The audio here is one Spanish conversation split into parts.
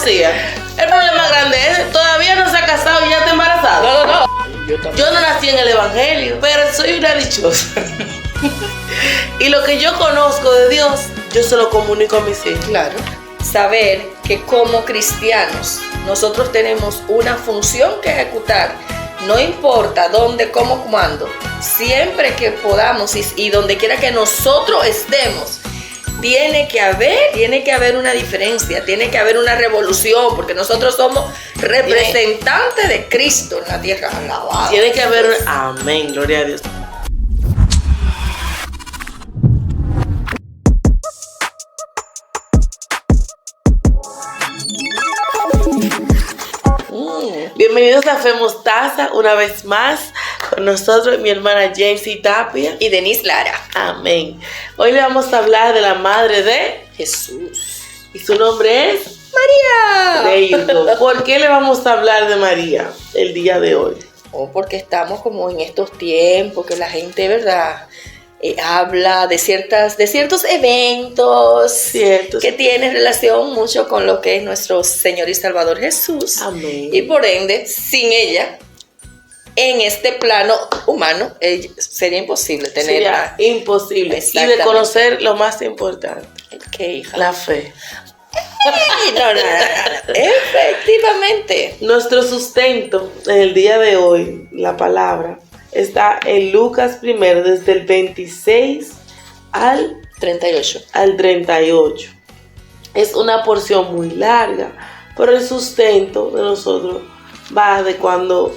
decía, el problema grande es, todavía no se ha casado y ya está embarazada. No. Yo no nací en el evangelio, pero soy una dichosa. Y lo que yo conozco de Dios, yo se lo comunico a mis hijos. Claro. Saber que como cristianos nosotros tenemos una función que ejecutar. No importa dónde, cómo, cuándo. Siempre que podamos y donde quiera que nosotros estemos, tiene que haber una diferencia, tiene que haber una revolución, porque nosotros somos representantes de Cristo en la tierra. Alabado. Tiene que haber, amén, gloria a Dios. Bienvenidos a Fe Mostaza, una vez más con nosotros mi hermana Jency Tapia y Denise Lara. Amén. Hoy le vamos a hablar de la madre de Jesús. Y su nombre es María. There you go. ¿Por qué le vamos a hablar de María el día de hoy? Porque estamos como en estos tiempos que la gente, ¿verdad? Habla de ciertos eventos que tienen relación mucho con lo que es nuestro Señor y Salvador Jesús. Amén. Y por ende, sin ella, en este plano humano, sería imposible tenerla. Sería imposible. Y de conocer lo más importante. ¿Qué, hija? La fe. No. Efectivamente. Nuestro sustento en el día de hoy, la palabra, está en Lucas 1, desde el 26 al 38. Es una porción muy larga, pero el sustento de nosotros va de cuando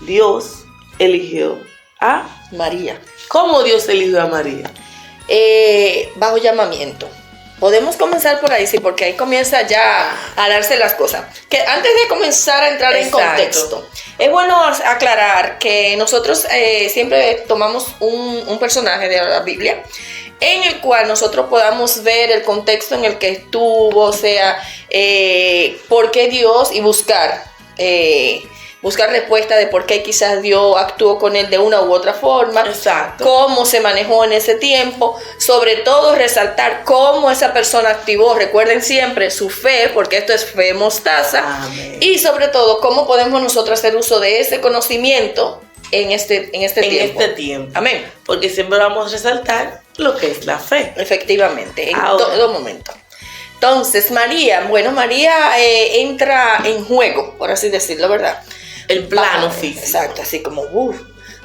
Dios eligió a María. ¿Cómo Dios eligió a María? Bajo llamamiento. Podemos comenzar por ahí, sí, porque ahí comienza ya a darse las cosas. Que antes de comenzar a entrar en contexto, es bueno aclarar que nosotros siempre tomamos un personaje de la Biblia en el cual nosotros podamos ver el contexto en el que estuvo, o sea, por qué Dios, y buscar respuesta de por qué quizás Dios actuó con él de una u otra forma. Exacto. Cómo se manejó en ese tiempo, sobre todo resaltar cómo esa persona activó, recuerden siempre, su fe, porque esto es fe mostaza. Amén. Y sobre todo cómo podemos nosotros hacer uso de ese conocimiento en este tiempo. Amén. Porque siempre vamos a resaltar lo que es la fe. Efectivamente, en todo momento. Entonces, María entra en juego, por así decirlo, ¿verdad? El plano físico. Exacto, así como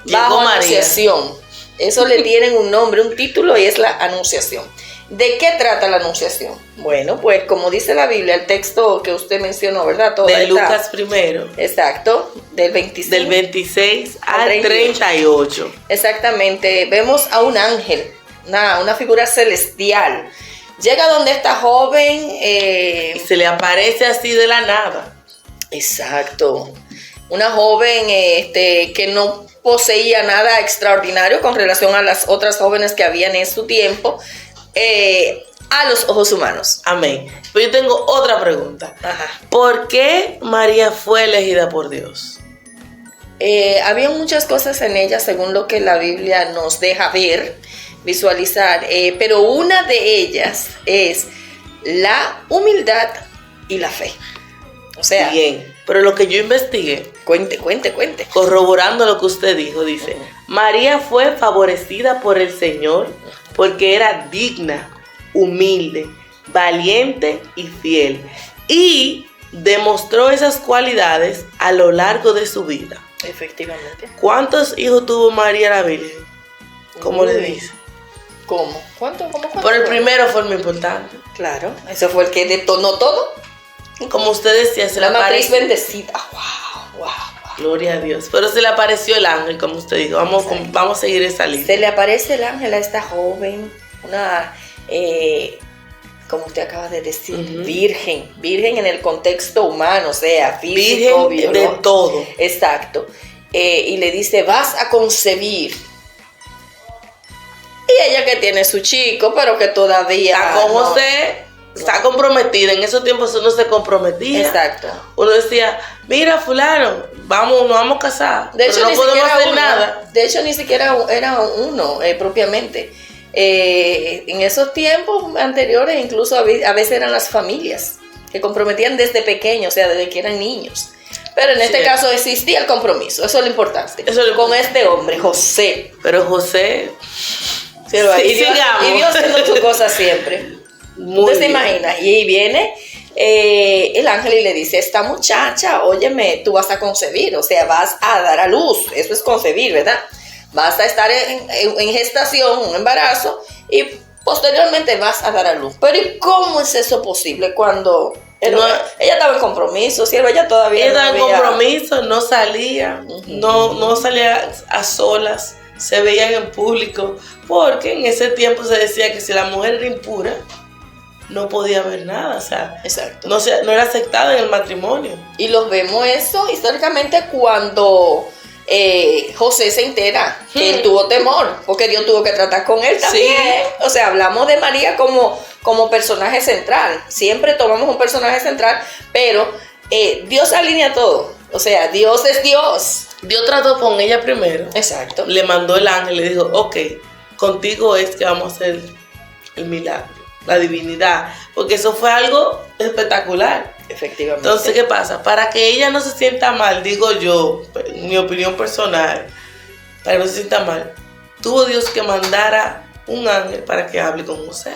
bajo anunciación. Eso le tienen un nombre, un título, y es la anunciación. ¿De qué trata la anunciación? Bueno, pues como dice la Biblia, el texto que usted mencionó, ¿verdad? De Lucas 1. Exacto, del 26 al 38. Exactamente, vemos a un ángel, una figura celestial. Llega donde esta joven y se le aparece así de la nada. Exacto. Una joven que no poseía nada extraordinario con relación a las otras jóvenes que habían en su tiempo, a los ojos humanos. Amén. Pero yo tengo otra pregunta. Ajá. ¿Por qué María fue elegida por Dios? Había muchas cosas en ella, según lo que la Biblia nos deja ver, visualizar, pero una de ellas es la humildad y la fe. O sea, bien, pero lo que yo investigué, cuente. corroborando lo que usted dijo, dice, María fue favorecida por el Señor porque era digna, humilde, valiente y fiel, y demostró esas cualidades a lo largo de su vida. Efectivamente. ¿Cuántos hijos tuvo María la Virgen? ¿Cómo le dice? ¿Cómo? ¿Cuánto? Por el primero fue muy importante. Claro, eso fue el que detonó todo. Como usted decía, se le apareció. Matriz bendecida. Wow. Gloria a Dios. Pero se le apareció el ángel, como usted dijo. Vamos a seguir esa línea. Se le aparece el ángel a esta joven, como usted acaba de decir, virgen en el contexto humano, o sea, físico, virgen de todo. Exacto. Y le dice, vas a concebir. Y ella que tiene su chico, pero que todavía está con José, está comprometida. En esos tiempos uno se comprometía. Exacto. Uno decía, mira fulano, nos vamos a casar. De hecho, no podemos hacer nada. De hecho, ni siquiera era uno propiamente. En esos tiempos anteriores, incluso a veces eran las familias. que comprometían desde pequeños, o sea, desde que eran niños. Pero en este caso existía el compromiso, eso es lo importante. Con este hombre, José. Pero José... Sí, y Dios haciendo su cosa siempre. Entonces, ¿te imaginas? Y viene el ángel y le dice, esta muchacha, óyeme, tú vas a concebir, o sea, vas a dar a luz. Eso es concebir, ¿verdad? Vas a estar en gestación, un embarazo, y posteriormente vas a dar a luz. Pero ¿y cómo es eso posible cuando... ella estaba en compromiso, sierva, ella todavía estaba en compromiso, no salía, no salía a solas, se veían en público, porque en ese tiempo se decía que si la mujer era impura, no podía ver nada, o sea, exacto. No era aceptada en el matrimonio. Y los vemos eso históricamente cuando José se entera que él tuvo temor, porque Dios tuvo que tratar con él también. Sí. O sea, hablamos de María como personaje central. Siempre tomamos un personaje central, pero Dios alinea todo. O sea, Dios es Dios. Dios trató con ella primero. Exacto. Le mandó el ángel, le dijo, ok, contigo es que vamos a hacer el milagro, la divinidad, porque eso fue algo espectacular. Efectivamente. Entonces, ¿qué pasa? Para que ella no se sienta mal, digo yo, mi opinión personal, para que no se sienta mal, tuvo Dios que mandara un ángel para que hable con José.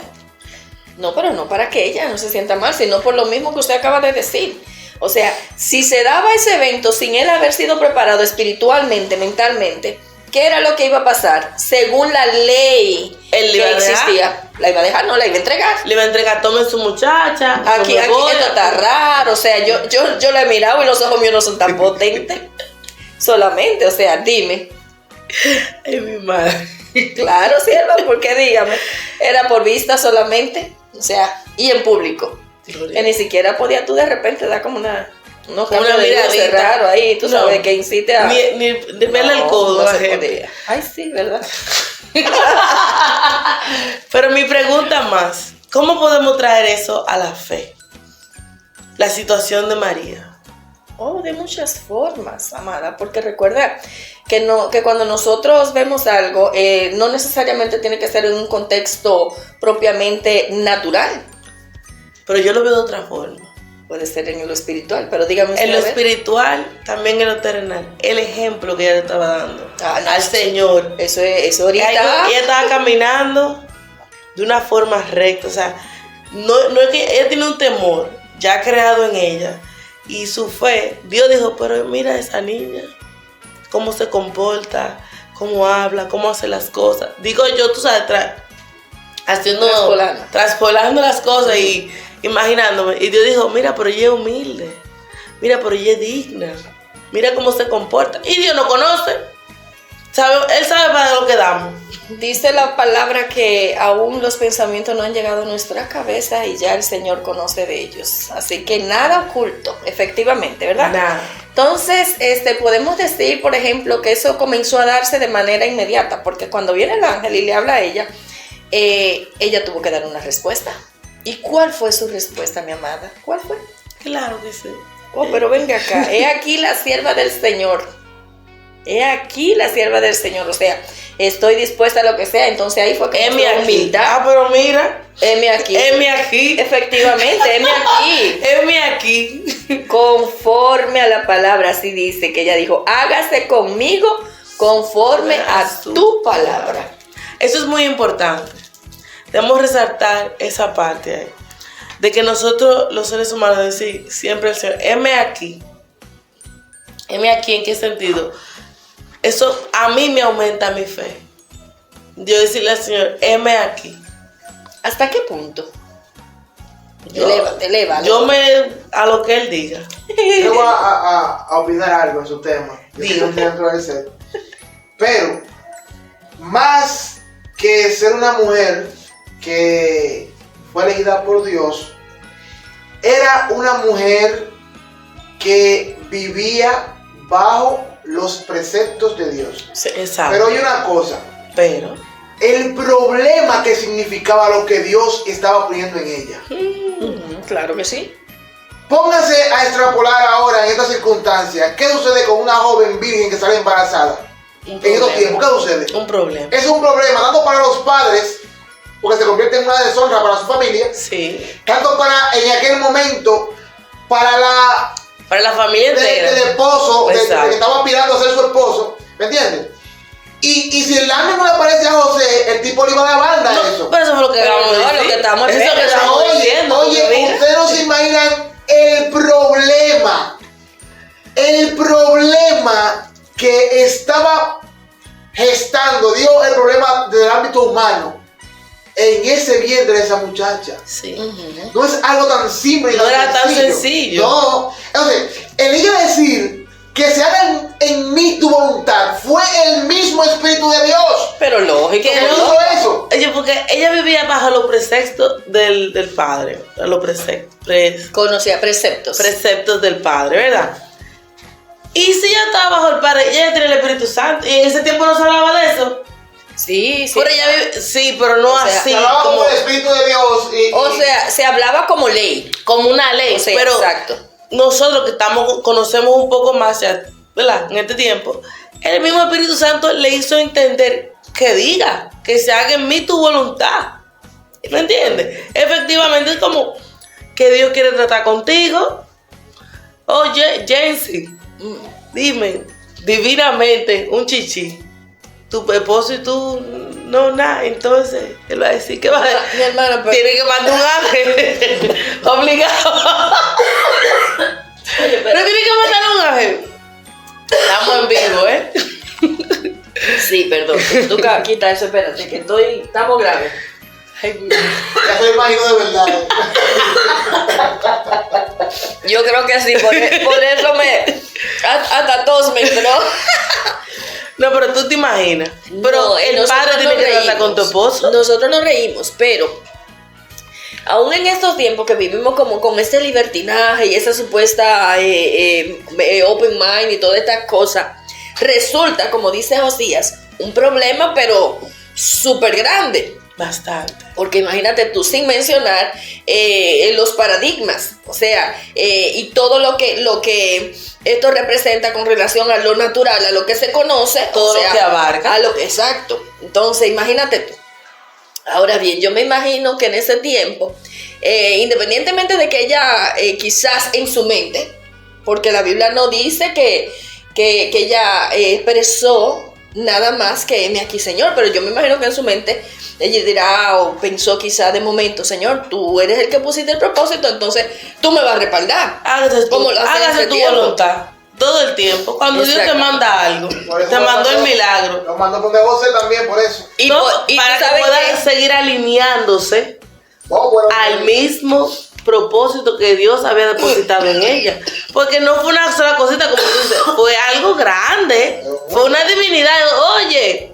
No, pero no para que ella no se sienta mal, sino por lo mismo que usted acaba de decir. O sea, si se daba ese evento sin él haber sido preparado espiritualmente, mentalmente, ¿qué era lo que iba a pasar? Según la ley que existía, la iba a dejar, no la iba a entregar. Le iba a entregar, tomen su muchacha. Aquí esto está raro, o sea, yo la he mirado y los ojos míos no son tan potentes. Solamente, o sea, dime. Ay, mi madre. Claro, sierva, porque dígame, era por vista solamente, o sea, y en público. Que ni siquiera podía tú de repente dar como unos cambios de luces raro ahí, tú sabes, que incite a... Ni verle el codo, no se podía. Ay, sí, ¿verdad? Pero mi pregunta más, ¿cómo podemos traer eso a la fe? La situación de María. De muchas formas, amada, porque recuerda que cuando nosotros vemos algo, no necesariamente tiene que ser en un contexto propiamente natural. Pero yo lo veo de otra forma. Puede ser en lo espiritual, pero dígame usted. En lo espiritual, también en lo terrenal. El ejemplo que ella le estaba dando al Señor. Eso ahorita. Ella estaba caminando de una forma recta. O sea, no es que ella tiene un temor ya creado en ella. Y su fe, Dios dijo, pero mira a esa niña, cómo se comporta, cómo habla, cómo hace las cosas. Digo yo, tú sabes, traspolando las cosas y imaginándome. Y Dios dijo, mira, pero ella es humilde, mira, pero ella es digna, mira cómo se comporta. Y Dios nos conoce, Él sabe para lo que damos. Dice la palabra que aún los pensamientos no han llegado a nuestra cabeza y ya el Señor conoce de ellos. Así que nada oculto, efectivamente, ¿verdad? Nada. Entonces, podemos decir, por ejemplo, que eso comenzó a darse de manera inmediata, porque cuando viene el ángel y le habla a ella, ella tuvo que dar una respuesta. ¿Y cuál fue su respuesta, mi amada? ¿Cuál fue? Claro que sí. Pero venga acá, he aquí la sierva del Señor. He aquí la sierva del Señor, o sea, estoy dispuesta a lo que sea. Entonces ahí fue que heme aquí. Humildad. Pero mira, heme aquí. Heme aquí. Efectivamente, heme aquí. Heme aquí. Conforme a la palabra, así dice, que ella dijo, hágase conmigo conforme a tu palabra. Eso es muy importante. Debemos resaltar esa parte ahí, de que nosotros los seres humanos decimos siempre al Señor, heme aquí. Heme aquí, ¿en qué sentido? Eso a mí me aumenta mi fe. Yo decirle al Señor, heme aquí. ¿Hasta qué punto? Eleva. Yo a lo que Él diga. Yo voy a opinar algo en su tema. Pero, más que ser una mujer que fue elegida por Dios, era una mujer que vivía bajo los preceptos de Dios. Sí, exacto. Pero hay una cosa. El problema que significaba lo que Dios estaba poniendo en ella. Claro que sí. Póngase a extrapolar ahora en estas circunstancias. ¿Qué sucede con una joven virgen que sale embarazada? En estos tiempos, ¿qué sucede? Un problema. Es un problema, tanto para los padres porque se convierte en una deshonra para su familia. Sí. Tanto en aquel momento, para la familia entera. Del esposo, de que Exacto. estaba aspirando a ser su esposo, ¿me entiendes? Y si el ángel no le aparece a José, el tipo le iba a dar banda a eso. Pero eso fue lo que Pero acabamos de no, decir. lo que estamos Eso es lo que viendo. estamos diciendo. Oye, porque mira, ustedes no se imaginan el problema que estaba gestando, Dios, el problema del ámbito humano en ese vientre de esa muchacha. Sí. No es algo tan simple y No era tan sencillo. No. Entonces, el ella decir que se haga en mí tu voluntad fue el mismo Espíritu de Dios. Pero lógico. Que ¿Qué no. hizo eso? Oye, porque ella vivía bajo los preceptos del padre. Los Conocía preceptos. preceptos del padre, ¿verdad? Y si ella estaba bajo el padre, ella ya tenía el Espíritu Santo. Y en ese tiempo no se hablaba de eso. Sí, sí. Pero ella sí, pero no O sea, así. Se hablaba como el Espíritu de Dios. O sea, se hablaba como ley. como una ley. O sea, pero exacto. nosotros que conocemos un poco más, ya, ¿verdad? En este tiempo, el mismo Espíritu Santo le hizo entender que diga, que se haga en mí tu voluntad. ¿Me entiendes? Efectivamente es como que Dios quiere tratar contigo. Oye, Jensi, dime, divinamente, un chichi, tu esposo y tú, no, nada, entonces, él va a decir que va a Mi hermana, pero- tiene que mandar un ángel, obligado. Oye, Pero tiene que mandar un ángel. Estamos en vivo, ¿eh? Sí, perdón. Tú quita eso, espérate, que estamos graves. Ay, Ya se lo imagino de verdad. yo creo que sí, por eso hasta tos me entró. No, pero tú te imaginas. Pero No, el nosotros padre tiene nos que tratar reímos. con tu esposo. Nosotros nos reímos, pero aún en estos tiempos que vivimos como con este libertinaje y esa supuesta open mind y todas estas cosas, resulta, como dice Josías, un problema pero súper grande. Bastante. Porque imagínate tú, sin mencionar los paradigmas, o sea, y todo lo que esto representa con relación a lo natural, a lo que se conoce. Todo o sea, lo que abarca. Exacto. Entonces, imagínate tú. Ahora bien, yo me imagino que en ese tiempo, independientemente de que ella quizás en su mente, porque la Biblia no dice que ella expresó nada más que heme aquí, Señor, pero yo me imagino que en su mente ella dirá o pensó quizás de momento, Señor, tú eres el que pusiste el propósito, entonces tú me vas a respaldar. Hágase Como lo hace en hágase ese tu tiempo. voluntad. Todo el tiempo. Cuando Dios te Exacto. manda algo, Por eso te lo mandó el mandó- milagro. Lo mandó por José también, por eso. Y, No, y para tú que sabes pueda que seguir alineándose Oh, bueno, al mismo propósito que Dios había depositado en ella. Porque no fue una sola cosita, como tú dices, fue algo grande. Fue una divinidad. Oye,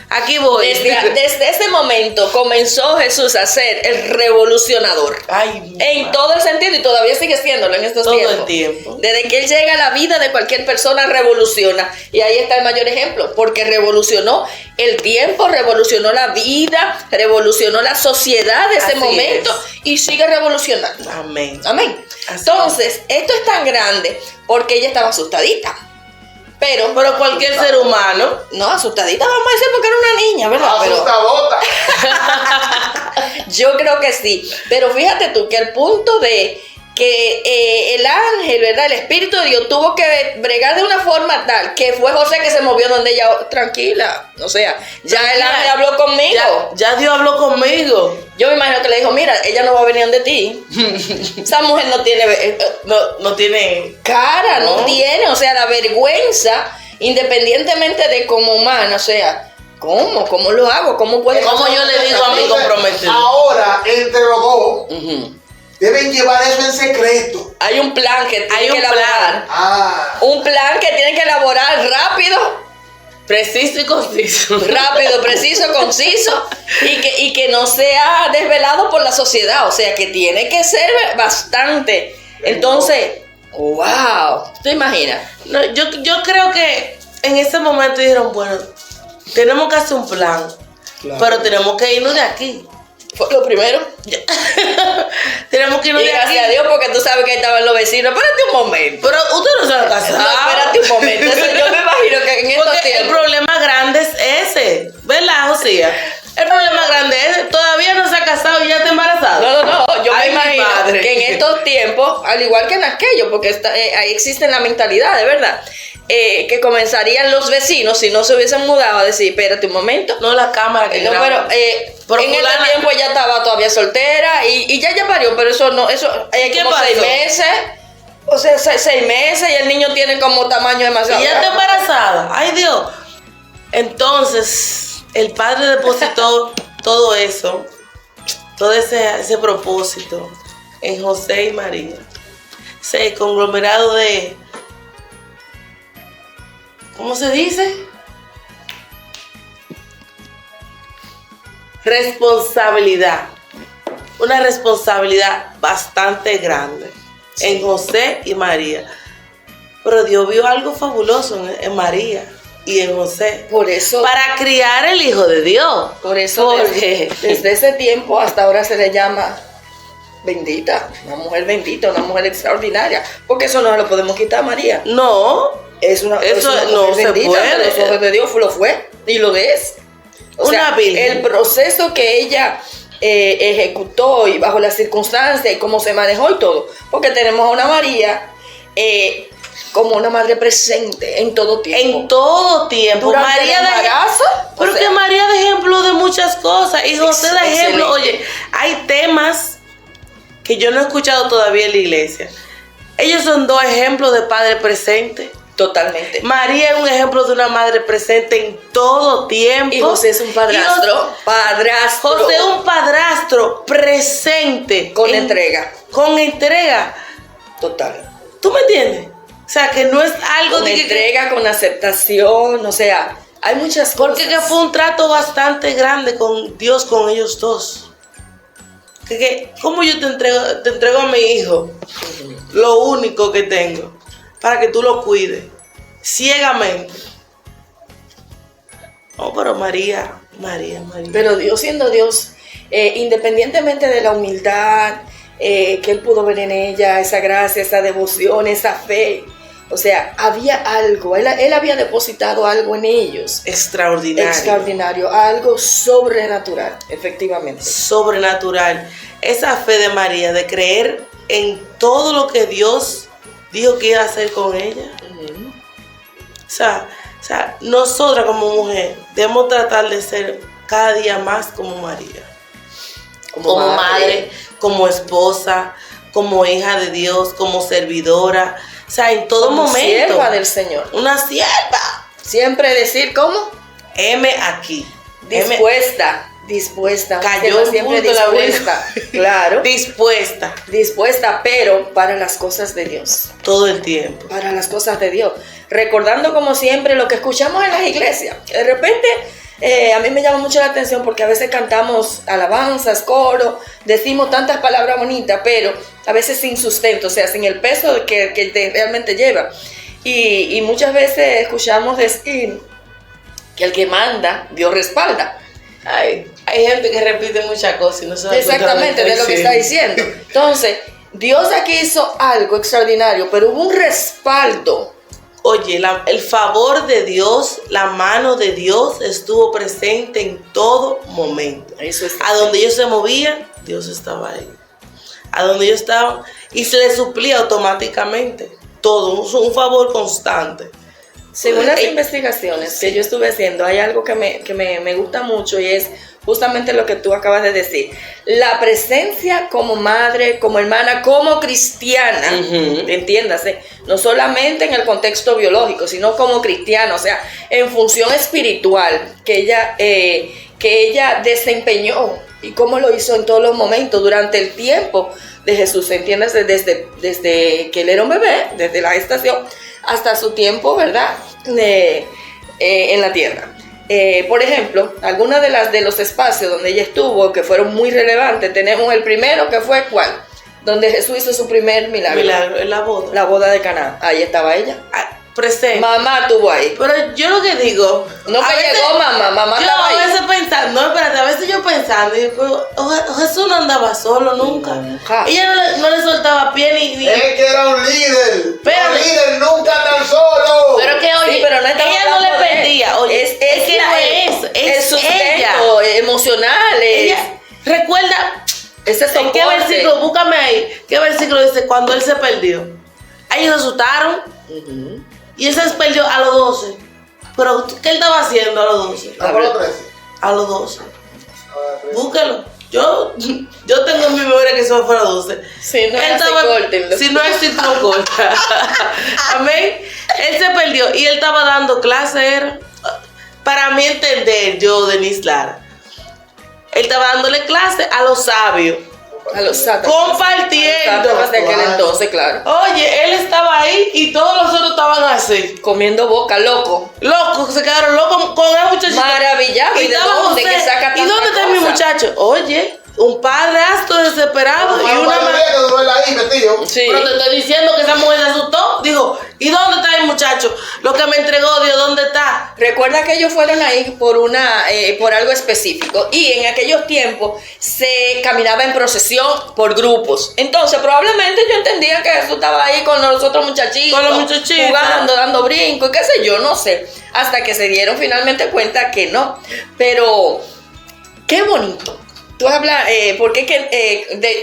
aquí voy. desde ese momento comenzó Jesús a ser el revolucionador. Ay, En todo el sentido, y todavía sigue siéndolo en estos todo tiempos. el tiempo. Desde que él llega a la vida de cualquier persona, revoluciona. Y ahí está el mayor ejemplo, porque revolucionó el tiempo, revolucionó la vida, revolucionó la sociedad de ese Así momento y sigue revolucionando. Amén. Amén. Así Entonces, esto es tan grande porque ella estaba asustadita. Pero Cualquier ser humano. no, asustadita vamos a decir porque era una niña, ¿verdad? Pero asustadota. yo creo que sí. Pero fíjate tú que el punto de que el ángel, ¿verdad? El Espíritu de Dios tuvo que bregar de una forma tal que fue José que se movió donde ella, tranquila. O sea, ya el ángel habló conmigo. Ya Dios habló conmigo. Yo me imagino que le dijo, mira, ella no va a venir donde ti. Esa mujer no tiene No tiene. cara, no No. tiene, o sea, la vergüenza, independientemente de como humana, o sea, ¿cómo lo hago? ¿Cómo puede? ¿Cómo yo le digo a mi Entonces, comprometido? Ahora, entre los dos, Ujú. deben llevar eso en secreto. Hay un plan que tiene Hay que un elaborar. Ah. Un plan que tienen que elaborar rápido, Preciso y conciso. rápido, preciso, conciso y que no sea desvelado por la sociedad, o sea, que tiene que ser bastante. Entonces, wow, ¿te imaginas? No, yo creo que en ese momento dijeron, bueno, tenemos que hacer un plan, pero tenemos que irnos de aquí. Fue lo primero. Tenemos que irnos Y de aquí. gracias a Dios porque tú sabes que estaban los vecinos. Espérate un momento. Pero usted no se va a casar. No, espérate un momento. Eso yo me imagino que en estos Porque el tiempos. problema grande es ese, ¿verdad, Josía? El problema grande es, todavía no se ha casado y ya está embarazada. No, yo Ay, me imagino que en estos tiempos, al igual que en aquellos, porque ahí existe la mentalidad, de verdad, que comenzarían los vecinos, si no se hubiesen mudado, a decir, espérate un momento. No, la cámara que graba. Pero en ese tiempo ella estaba todavía soltera y ya parió, pero eso no, eso hay ¿Qué como pasó? 6 meses. O sea, 6 meses y el niño tiene como tamaño demasiado Y ya está grande. embarazada. Ay, Dios. Entonces, el padre depositó todo eso, todo ese propósito en José y María. Ese conglomerado de, ¿cómo se dice? Responsabilidad. Una responsabilidad bastante grande en José y María. Pero Dios vio algo fabuloso en María y en José. Por eso, Para criar el Hijo de Dios. Porque desde ese tiempo hasta ahora se le llama bendita, una mujer bendita, una mujer extraordinaria, porque eso no lo podemos quitar a María. no, Es una Eso mujer no se bendita, puede. ante los ojos de Dios lo fue y lo es. O Una sea, virgen. el proceso que ella ejecutó y bajo las circunstancias y cómo se manejó y todo, porque tenemos a una María como una madre presente en todo tiempo. en todo tiempo. Durante María el de embarazo, pero o sea, que María de ejemplo de muchas cosas y José de ejemplo. excelente. Oye, hay temas que yo no he escuchado todavía en la iglesia. Ellos son dos ejemplos de padre presente. totalmente. María es un ejemplo de una madre presente en todo tiempo. Y José es un padrastro. Padrastro. José es un padrastro presente. Con entrega. Con entrega. Total. ¿Tú me entiendes? O sea, que no es algo Con de entrega, con aceptación, o sea, hay muchas cosas. Porque que fue un trato bastante grande con Dios, con ellos dos. ¿Cómo yo te entrego a mi hijo? Lo único que tengo. Para que tú lo cuides. Ciegamente. Oh, pero María. Pero Dios siendo Dios, independientemente de la humildad que Él pudo ver en ella, esa gracia, esa devoción, esa fe, o sea, había algo, Él había depositado algo en ellos. Extraordinario, algo sobrenatural, efectivamente. Sobrenatural. Esa fe de María, de creer en todo lo que Dios dijo que iba a hacer con ella. Uh-huh. O sea, nosotras como mujer debemos tratar de ser cada día más como María. Como madre, como esposa, como hija de Dios, como servidora. O sea, en todo como momento. Sierva del Señor. Una sierva. Siempre decir, ¿cómo? M aquí. Dispuesta. Cayó en siempre punto la dispuesta. Claro. Dispuesta. Pero para las cosas de Dios. Todo el tiempo. Para las cosas de Dios. Recordando como siempre lo que escuchamos en las iglesias. De repente, a mí me llama mucho la atención porque a veces cantamos alabanzas, coro, decimos tantas palabras bonitas, pero a veces sin sustento, o sea, sin el peso que realmente lleva. Y muchas veces escuchamos decir que el que manda, Dios respalda. Hay gente que repite muchas cosas y no se da cuenta Exactamente, de lo que está diciendo. Entonces, Dios aquí hizo algo extraordinario, pero hubo un respaldo. Oye, el favor de Dios, la mano de Dios estuvo presente en todo momento. Eso es. A donde ellos se movían, Dios estaba ahí. A donde ellos estaban, y se les suplía automáticamente. Todo, un favor constante. Según las investigaciones que yo estuve haciendo, hay algo que me gusta mucho y es justamente lo que tú acabas de decir. La presencia como madre, como hermana, como cristiana, entiéndase, no solamente en el contexto biológico, sino como cristiana, o sea, en función espiritual que ella desempeñó y cómo lo hizo en todos los momentos durante el tiempo de Jesús, entiéndase, desde que él era un bebé, desde la gestación, hasta su tiempo, ¿verdad? En la tierra. Por ejemplo, algunas de los espacios donde ella estuvo que fueron muy relevantes, tenemos el primero que fue ¿cuál? Donde Jesús hizo su primer milagro. En la boda. La boda de Caná. Ahí estaba ella. Presente. Mamá estuvo ahí. Pero yo lo que digo. No que llegó mamá yo estaba ahí. a veces pensando, no, espérate, a veces yo pensando, y digo, Jesús no andaba solo nunca. Ella no le soltaba pie ni. Es que era un líder. Pero, los líderes nunca están solos. Pero que oye, Sí, pero no ella no le perdía. Oye, es que no es el ella. sustento emocional. Recuerda, ¿en qué versículo? Búscame ahí. ¿Qué versículo dice cuando él se perdió? Ellos se asustaron. Y él se perdió a los 12. Pero, ¿qué él estaba haciendo a los 12? A los 12. Búscalo. Yo tengo en mi memoria que eso fue a los 12. Si no es así, si no es así, no corta. Amén. Él se perdió y él estaba dando clase. Para mí entender, yo, Denise Lara, él estaba dándole clase a los sabios. A los sátrapas. Compartiendo. De aquel entonces, claro. Oye, él estaba ahí y todos los otros estaban así. Comiendo boca, loco. Locos, se quedaron locos con el muchachito. Maravillado. ¿Y de dónde que saca tanta ¿Y dónde está mi muchacho? Oye, un padre asto desesperado y una madre. Sí. Pero te estoy diciendo que esa mujer se asustó. Dijo, ¿y dónde está el muchacho? Lo que me entregó Dios, ¿dónde está? Recuerda que ellos fueron ahí por algo específico y en aquellos tiempos se caminaba en procesión por grupos. Entonces probablemente yo entendía que Jesús estaba ahí con los otros muchachitos, jugando, dando brincos, qué sé yo, no sé, hasta que se dieron finalmente cuenta que no. Pero qué bonito. Tú hablas, porque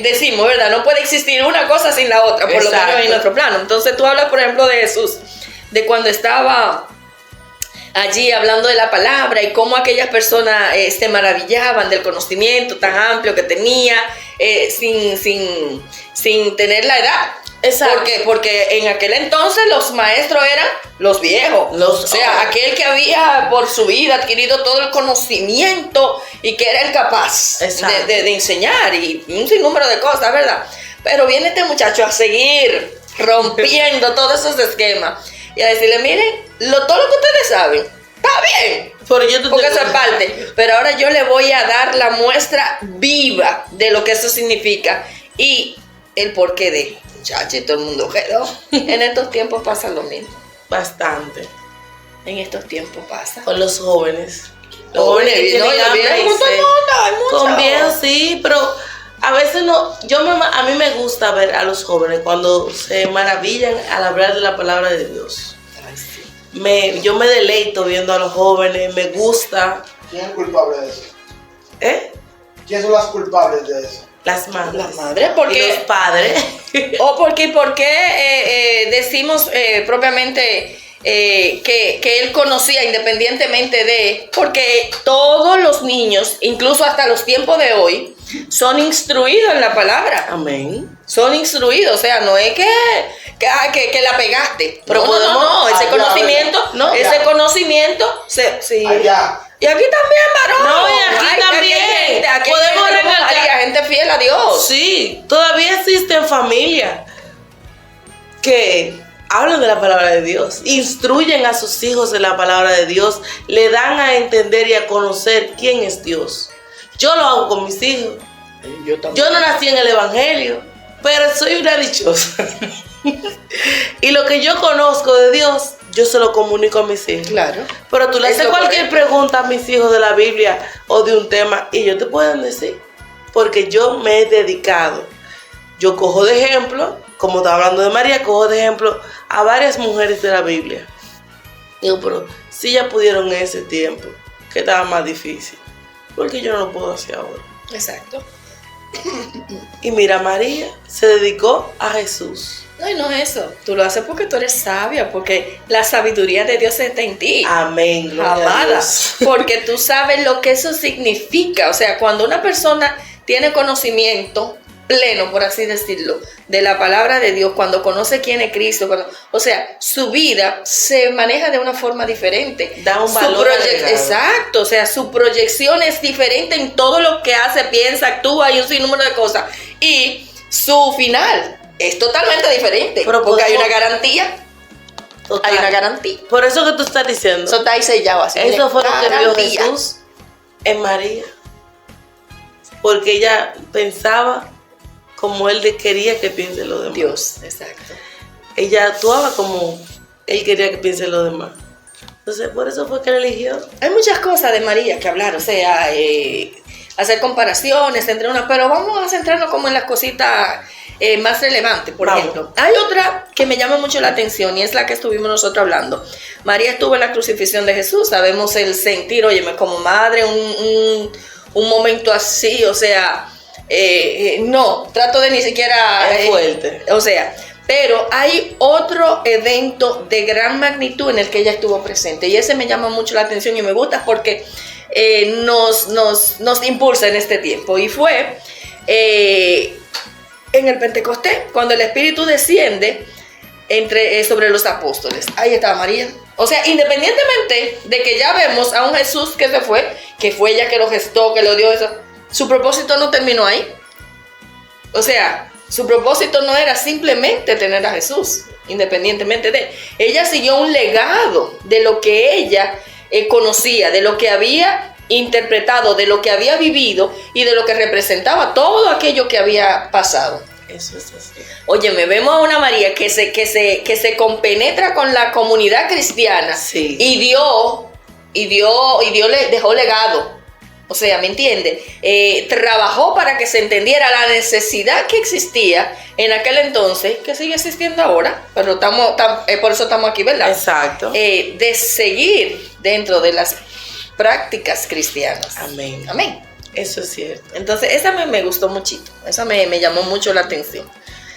decimos, ¿verdad? No puede existir una cosa sin la otra, por lo menos en nuestro plano. Entonces tú hablas, por ejemplo, de Jesús, de cuando estaba allí hablando de la palabra y cómo aquellas personas se maravillaban del conocimiento tan amplio que tenía, sin tener la edad. Exacto. Porque en aquel entonces los maestros eran los viejos. Aquel que había por su vida adquirido todo el conocimiento y que era el capaz de enseñar y un sinnúmero de cosas, ¿verdad? Pero viene este muchacho a seguir rompiendo todos esos esquemas y a decirle, miren, todo lo que ustedes saben, está bien. Porque eso es parte. Pero ahora yo le voy a dar la muestra viva de lo que eso significa y el porqué de... Chachi, todo el mundo quedó. En estos tiempos pasa lo mismo. Bastante. En estos tiempos pasa. Con los jóvenes. Los jóvenes que tienen hambre con viejos, sí, pero a veces no. A mí me gusta ver a los jóvenes cuando se maravillan al hablar de la palabra de Dios. Ay, sí. Yo me deleito viendo a los jóvenes, me gusta. ¿Quién es culpable de eso? ¿Quiénes son las culpables de eso? Las madres. Las madres, porque... Y los padres. ¿Por qué decimos propiamente que él conocía independientemente de... Porque todos los niños, incluso hasta los tiempos de hoy, son instruidos en la palabra. Amén. Son instruidos, o sea, no es que la pegaste. Pero ese conocimiento sí. Allá. Y aquí también, varón. No, y aquí también. Aquí podemos recalcar gente fiel a Dios. Sí, todavía existen familias que hablan de la palabra de Dios, instruyen a sus hijos de la palabra de Dios, le dan a entender y a conocer quién es Dios. Yo lo hago con mis hijos. Yo no nací en el evangelio, pero soy una dichosa. Y lo que yo conozco de Dios, yo se lo comunico a mis hijos. Claro. Pero tú le haces cualquier pregunta a mis hijos de la Biblia o de un tema y ellos te pueden decir, porque yo me he dedicado. Yo cojo de ejemplo, como estaba hablando de María, cojo de ejemplo a varias mujeres de la Biblia. Digo, pero si ya pudieron en ese tiempo, que estaba más difícil, porque yo no lo puedo hacer ahora. Exacto. Y mira, María se dedicó a Jesús. No, y no es eso. Tú lo haces porque tú eres sabia, porque la sabiduría de Dios está en ti. Amén. Amada. Porque tú sabes lo que eso significa. O sea, cuando una persona tiene conocimiento pleno, por así decirlo, de la palabra de Dios, cuando conoce quién es Cristo, o sea, su vida se maneja de una forma diferente. Da un valor agregado. Exacto, o sea, su proyección es diferente en todo lo que hace, piensa, actúa y un sinnúmero de cosas. Y su final es totalmente diferente, porque hay una garantía. Total. Hay una garantía. Por eso que tú estás diciendo. Eso está ahí sellado así. Eso fue lo que vio Jesús en María. Porque ella pensaba como él quería que piense los demás. Dios, exacto. Ella actuaba como él quería que piense los demás. Entonces, por eso fue que él eligió. Hay muchas cosas de María que hablar, o sea, hacer comparaciones entre unas, pero vamos a centrarnos como en las cositas más relevantes. Por ejemplo, hay otra que me llama mucho la atención y es la que estuvimos nosotros hablando. María estuvo en la crucifixión de Jesús, sabemos el sentir, óyeme, como madre, un momento así, o sea, no, trato de ni siquiera... Es fuerte. O sea, pero hay otro evento de gran magnitud en el que ella estuvo presente y ese me llama mucho la atención y me gusta porque nos impulsa en este tiempo. Y fue en el Pentecostés, cuando el Espíritu desciende sobre los apóstoles. Ahí estaba María. O sea, independientemente de que ya vemos a un Jesús que se fue, que fue ella que lo gestó, que lo dio eso, su propósito no terminó ahí. O sea, su propósito no era simplemente tener a Jesús, independientemente de... Ella siguió un legado de lo que ella conocía, de lo que había interpretado, de lo que había vivido y de lo que representaba todo aquello que había pasado. Eso es así. Oye, me vemos a una María que se compenetra con la comunidad cristiana, sí, y Dios le dejó legado. O sea, ¿me entiende? Trabajó para que se entendiera la necesidad que existía en aquel entonces, que sigue existiendo ahora, pero por eso estamos aquí, ¿verdad? Exacto. De seguir dentro de las prácticas cristianas. Amén. Amén. Eso es cierto. Entonces, esa me gustó muchito. Esa me llamó mucho la atención.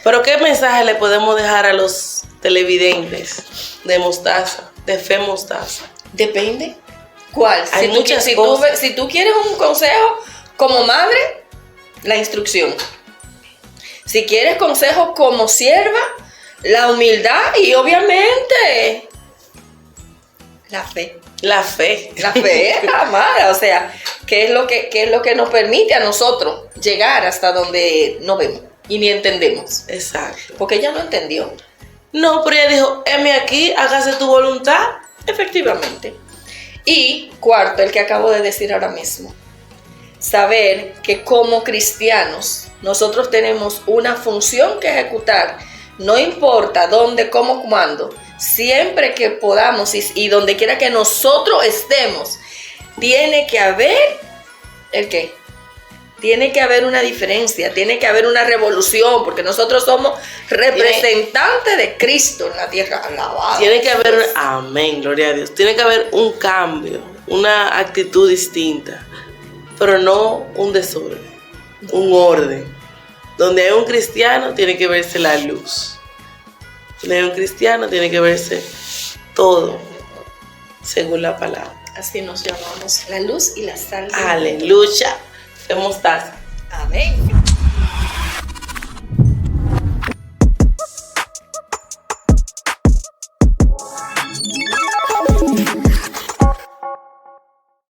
Pero ¿qué mensaje le podemos dejar a los televidentes de mostaza, de fe mostaza? Depende. ¿Cuál? Hay muchas cosas. Si tú quieres un consejo como madre, la instrucción. Si quieres consejo como sierva, la humildad y obviamente la fe. La fe. La fe es amar, o sea, ¿qué es lo que nos permite a nosotros llegar hasta donde no vemos y ni entendemos? Exacto. Porque ella no entendió. No, pero ella dijo, heme aquí, hágase tu voluntad. Efectivamente. Y cuarto, el que acabo de decir ahora mismo, saber que como cristianos nosotros tenemos una función que ejecutar, no importa dónde, cómo, cuándo, siempre que podamos y donde quiera que nosotros estemos, tiene que haber ¿el qué? Tiene que haber una diferencia, tiene que haber una revolución, porque nosotros somos representantes de Cristo en la tierra. Alabado. Tiene que haber, amén, gloria a Dios. Tiene que haber un cambio, una actitud distinta, pero no un desorden, un orden. Donde hay un cristiano, tiene que verse la luz. Donde hay un cristiano, tiene que verse todo según la palabra. Así nos llamamos, la luz y la sal. Aleluya. De mostaza. Amén.